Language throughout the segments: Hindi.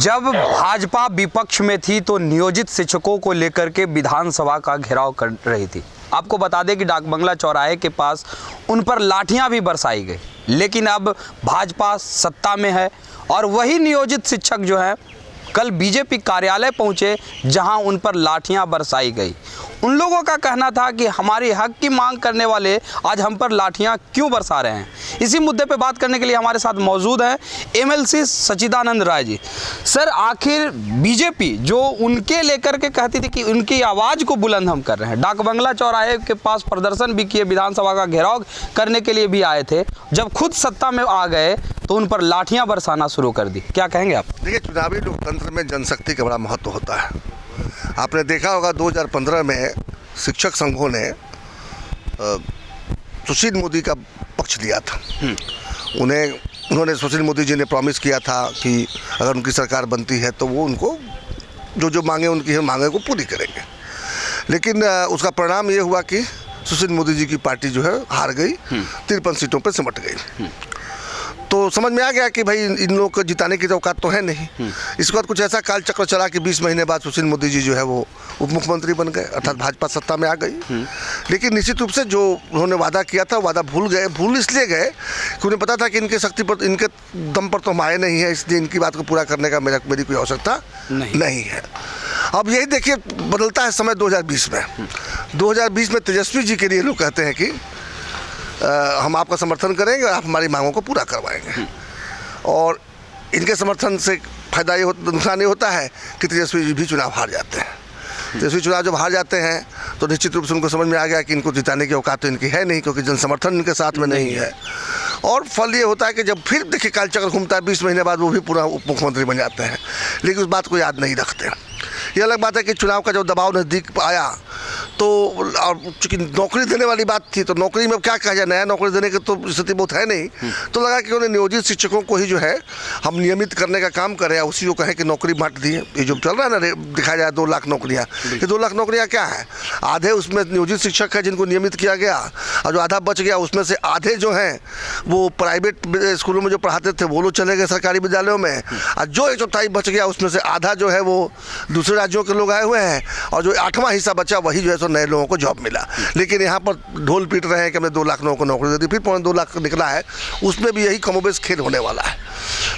जब भाजपा विपक्ष में थी तो नियोजित शिक्षकों को लेकर के विधानसभा का घेराव कर रही थी। आपको बता दें कि डाकबंगला चौराहे के पास उन पर लाठियां भी बरसाई गई, लेकिन अब भाजपा सत्ता में है और वही नियोजित शिक्षक जो है कल बीजेपी कार्यालय पहुंचे जहां उन पर लाठियां बरसाई गई। उन लोगों का कहना था कि हमारी हक की मांग करने वाले आज हम पर लाठियां क्यों बरसा रहे हैं। इसी मुद्दे पे बात करने के लिए हमारे साथ मौजूद हैं एमएलसी सच्चिदानंद राय जी। सर, आखिर बीजेपी जो उनके लेकर के कहती थी कि उनकी आवाज़ को बुलंद हम कर रहे हैं, डाकबंगला चौराहे के पास प्रदर्शन भी किए, विधानसभा का घेराव करने के लिए भी आए थे, जब खुद सत्ता में आ गए तो उन पर लाठियां बरसाना शुरू कर दी। क्या कहेंगे आप? देखिए, चुनावी लोकतंत्र में जनशक्ति का बड़ा महत्व होता है। आपने देखा होगा 2015 में शिक्षक संघों ने सुशील मोदी का पक्ष लिया था। उन्होंने सुशील मोदी जी ने प्रॉमिस किया था कि अगर उनकी सरकार बनती है तो वो उनको जो मांगे उनकी मांगे को पूरी करेंगे। लेकिन उसका परिणाम ये हुआ कि सुशील मोदी जी की पार्टी जो है हार गई, 53 सीटों पर सिमट गई। तो समझ में आ गया कि भाई इन लोगों को जिताने की तो औकात तो है नहीं। इसके बाद कुछ ऐसा काल चक्र चला कि 20 महीने बाद सुशील मोदी जी जो है वो उप मुख्यमंत्री बन गए, अर्थात भाजपा सत्ता में आ गई। लेकिन निश्चित रूप से जो उन्होंने वादा किया था वादा भूल इसलिए गए कि उन्हें पता था कि इनके शक्ति पर, इनके दम पर तो हम आए नहीं है, इसलिए इनकी बात को पूरा करने का मेरी कोई आवश्यकता नहीं है। अब यही देखिए, बदलता है समय 2020 में। 2020 में तेजस्वी जी के लिए लोग कहते हैं कि हम आपका समर्थन करेंगे और आप हमारी मांगों को पूरा करवाएंगे। और इनके समर्थन से फायदा ये नुकसान ये होता है कि तेजस्वी जी भी चुनाव हार जाते हैं। तेजस्वी चुनाव जब हार जाते हैं तो निश्चित रूप से उनको समझ में आ गया कि इनको जिताने की औकात तो इनकी है नहीं, क्योंकि जन समर्थन इनके साथ में नहीं है। और फल ये होता है कि जब फिर देखिए काल चक्र घूमता है, 20 महीने बाद वो भी पूरा उप मुख्यमंत्री बन जाते हैं, लेकिन उस बात को याद नहीं रखते। ये अलग बात है कि चुनाव का जब दबाव नज़दीक आया तो, और चूँकि नौकरी देने वाली बात थी, तो नौकरी में क्या कहा जाए, नया नौकरी देने की तो स्थिति बहुत है नहीं। तो लगा कि उन्हें नियोजित शिक्षकों को ही जो है हम नियमित करने का काम करें, उसी को कहें कि नौकरी बांट दी है। ये जो चल रहा है ना, दिखाया जाए 2 लाख नौकरियाँ, ये 2 लाख नौकरियाँ क्या है? आधे उसमें नियोजित शिक्षक है जिनको नियमित किया गया, और जो आधा बच गया उसमें से आधे जो हैं वो प्राइवेट स्कूलों में जो पढ़ाते थे वो लोग चले गए सरकारी विद्यालयों में, और जो 1/4 बच गया उसमें से आधा जो है वो दूसरे राज्यों के लोग आए हुए हैं, और जो 8वां हिस्सा बचा वही जो है सो नए लोगों को जॉब मिला। लेकिन यहाँ पर ढोल पीट रहे हैं कि हमने 2 लाख लोगों को नौकरी दे दी, फिर 2.25 लाख निकला है, उसमें भी यही कमोबेश खेल होने वाला है।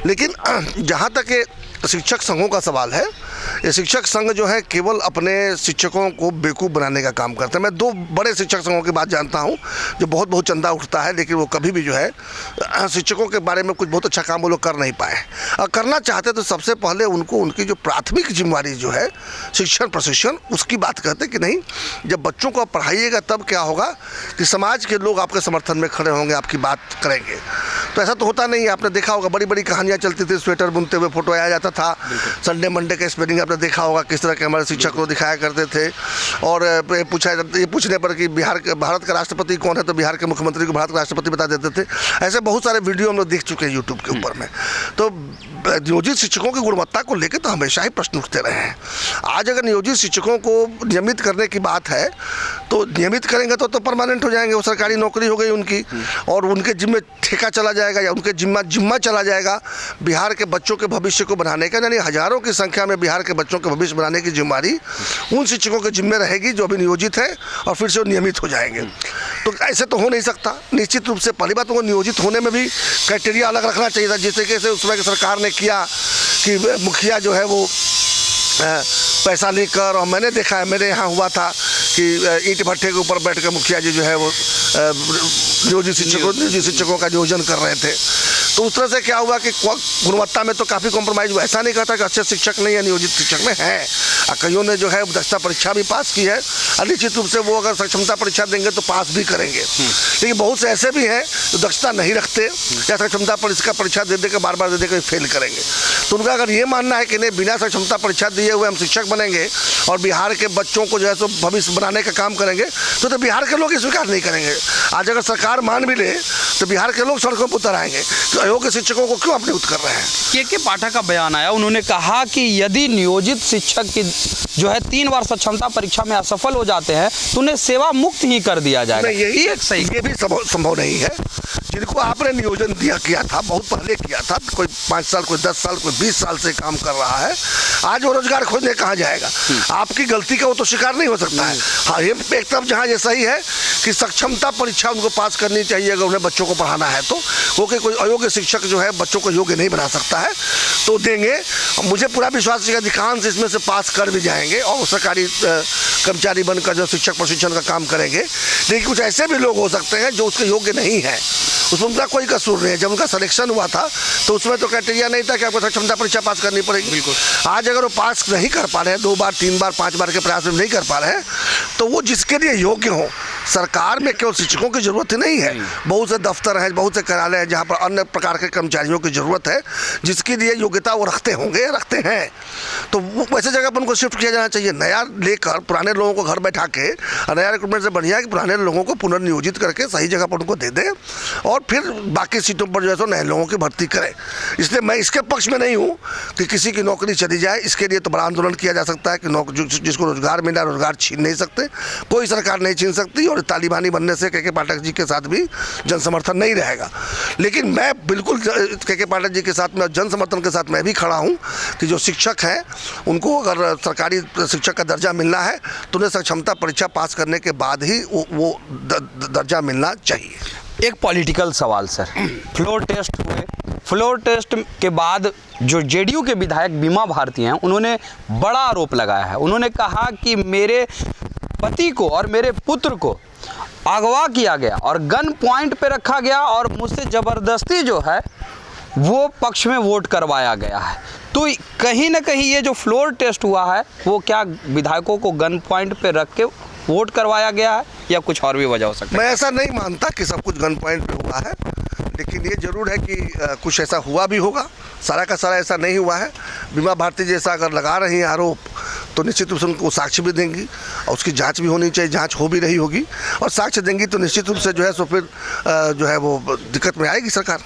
लेकिन जहाँ तक ये शिक्षक संघों का सवाल है, ये शिक्षक संघ जो है केवल अपने शिक्षकों को बेवकूफ़ बनाने का काम करते हैं। मैं 2 बड़े शिक्षक संघों की बात जानता हूँ जो बहुत चंदा उठता है, लेकिन वो कभी भी जो है शिक्षकों के बारे में कुछ बहुत अच्छा काम वो लोग कर नहीं पाए। और करना चाहते तो सबसे पहले उनको उनकी जो प्राथमिक जिम्मेवारी जो है शिक्षण प्रशिक्षण, उसकी बात करते कि नहीं, जब बच्चों को आप पढ़ाइएगा तब क्या होगा कि समाज के लोग आपके समर्थन में खड़े होंगे, आपकी बात करेंगे। तो ऐसा तो होता नहीं है। आपने देखा होगा बड़ी कहानियाँ चलती थी, स्वेटर बुनते हुए फोटो आया जाता था, संडे मंडे का स्पेलिंग आपने देखा होगा किस तरह के हमारे शिक्षक को दिखाया करते थे। और ये पूछने पर कि भारत का राष्ट्रपति कौन है तो बिहार के मुख्यमंत्री को भारत का राष्ट्रपति बता देते थे। ऐसे बहुत सारे वीडियो हम लोग देख चुके हैं यूट्यूब के ऊपर में। तो नियोजित शिक्षकों की गुणवत्ता को लेकर तो हमेशा ही प्रश्न उठते रहे हैं। आज अगर नियोजित शिक्षकों को नियमित करने की बात है तो नियमित करेंगे तो परमानेंट हो जाएंगे, वो सरकारी नौकरी हो गई उनकी, और उनके जिम्मे ठेका चला जाएगा या उनके जिम्मा चला जाएगा बिहार के बच्चों के भविष्य को बनाने का। यानी हजारों की संख्या में बिहार के बच्चों के भविष्य बनाने की जिम्मेदारी उन शिक्षकों के जिम्मे रहेगी जो अभी नियोजित है, और फिर से वो नियमित हो जाएंगे। तो ऐसे तो हो नहीं सकता। निश्चित रूप से पहली बात, उनको नियोजित होने में भी क्राइटेरिया अलग रखना चाहिए था, जिस तरीके से उस समय की सरकार ने किया कि मुखिया जो है वो पैसा लेकर, और मैंने देखा है, मेरे यहाँ हुआ था कि ईंट भट्ठे के ऊपर बैठ कर मुखिया जी जो है वो नियोजित शिक्षकों का नियोजन कर रहे थे। तो उस तरह से क्या हुआ कि गुणवत्ता में तो काफ़ी कॉम्प्रोमाइज़ हुआ। ऐसा नहीं कहता कि अच्छे शिक्षक नहीं है नियोजित शिक्षक में है, कईयों ने जो है दक्षता परीक्षा भी पास की है, और निश्चित रूप से वो अगर सक्षमता परीक्षा देंगे तो पास भी करेंगे। लेकिन बहुत से ऐसे भी हैं जो दक्षता नहीं रखते या सक्षमता परीक्षा दे देकर बार दे देकर फेल करेंगे। तो उनका अगर ये मानना है कि नहीं, बिना सक्षमता परीक्षा दिए हुए हम शिक्षक बनेंगे और बिहार के बच्चों को जो है सो भविष्य बनाने का काम करेंगे, तो बिहार के लोग स्वीकार नहीं करेंगे। आज अगर सरकार मान भी ले तो बिहार के लोग सड़कों पर उतर आएंगे। तो अयोग्य शिक्षकों को क्यों आप नियुक्त कर रहे हैं? के पाठक का बयान आया, उन्होंने कहा कि यदि नियोजित शिक्षक की जो है 3 बार सक्षमता परीक्षा में असफल हो जाते हैं तो उन्हें सेवा मुक्त ही कर दिया जाएगा। यही एक सही ये भी संभव नहीं है। जिनको आपने नियोजन किया था, बहुत पहले किया था, कोई 5 साल, कोई 10 साल, कोई 20 साल से काम कर रहा है, आज वो रोजगार खोजने कहाँ जाएगा? आपकी गलती का वो तो शिकार नहीं हो सकता है। हाँ, ये एक तरफ जहाँ ये सही है कि सक्षमता परीक्षा उनको पास करनी चाहिए अगर उन्हें बच्चों को पढ़ाना है तो, क्योंकि कोई अयोग्य शिक्षक जो है बच्चों को योग्य नहीं बना सकता है, तो देंगे। मुझे पूरा विश्वास है कि अधिकांश इसमें से पास कर भी जाएंगे और सरकारी कर्मचारी बनकर जो शिक्षक प्रशिक्षण का काम करेंगे। लेकिन कुछ ऐसे भी लोग हो सकते हैं जो उसके योग्य नहीं है, उसमें उनका कोई कसूर नहीं है। जब उनका सिलेक्शन हुआ था तो उसमें तो क्राइटेरिया नहीं था कि आपको क्षमता परीक्षा पास करनी पड़ेगी। बिल्कुल। आज अगर वो पास नहीं कर पा रहे हैं, 2 बार 3 बार 5 बार के प्रयास में नहीं कर पा रहे हैं, तो वो जिसके लिए योग्य हो, सरकार में केवल शिक्षकों की जरूरत ही नहीं है, बहुत से दफ्तर हैं, बहुत से कार्यालय हैं जहाँ पर अन्य प्रकार के कर्मचारियों की जरूरत है जिसके लिए योग्यता वो रखते हैं, तो वो वैसे जगह पर उनको शिफ्ट किया जाना चाहिए। नया लेकर पुराने लोगों को घर बैठा के, नया रिक्रूटमेंट से बढ़िया है कि पुराने लोगों को पुनर्नियोजित करके सही जगह पर उनको दे दें और फिर बाकी सीटों पर जो है सो नए लोगों की भर्ती करें। इसलिए मैं इसके पक्ष में नहीं हूँ कि किसी की नौकरी चली जाए। इसके लिए तो बड़ा आंदोलन किया जा सकता है कि जिसको रोजगार मिला, रोजगार छीन नहीं सकते, कोई सरकार नहीं छीन सकती, और तालिबानी बनने से के पाठक जी के साथ भी जन समर्थन नहीं रहेगा। लेकिन मैं बिल्कुल के पाठक जी के साथ में, जन समर्थन के साथ मैं भी खड़ा हूँ कि जो शिक्षक हैं उनको अगर सरकारी शिक्षक का दर्जा मिलना है तो उन्हें सक्षमता परीक्षा पास करने के बाद ही वो दर्जा मिलना चाहिए। एक पॉलिटिकल सवाल सर, फ्लोर टेस्ट हुए, फ्लोर टेस्ट के बाद जो जेडीयू के विधायक बीमा भारती हैं उन्होंने बड़ा आरोप लगाया है। उन्होंने कहा कि मेरे पति को और मेरे पुत्र को अगवा किया गया और गन पॉइंट पे रखा गया और मुझसे ज़बरदस्ती जो है वो पक्ष में वोट करवाया गया है। तो कहीं ना कहीं ये जो फ्लोर टेस्ट हुआ है वो क्या विधायकों को गन पॉइंट पे रख के वोट करवाया गया है या कुछ और भी वजह हो सकता है? मैं ऐसा नहीं मानता कि सब कुछ गन पॉइंट पे हुआ है, लेकिन ये जरूर है कि कुछ ऐसा हुआ भी होगा। सारा का सारा ऐसा नहीं हुआ है। बीमा भारती जैसा अगर लगा रही हैं आरोप तो निश्चित रूप से उनको साक्ष्य भी देंगी और उसकी जांच भी होनी चाहिए। जांच हो भी रही होगी और साक्ष्य देंगी तो निश्चित रूप से जो है सो फिर जो है वो दिक्कत में आएगी सरकार।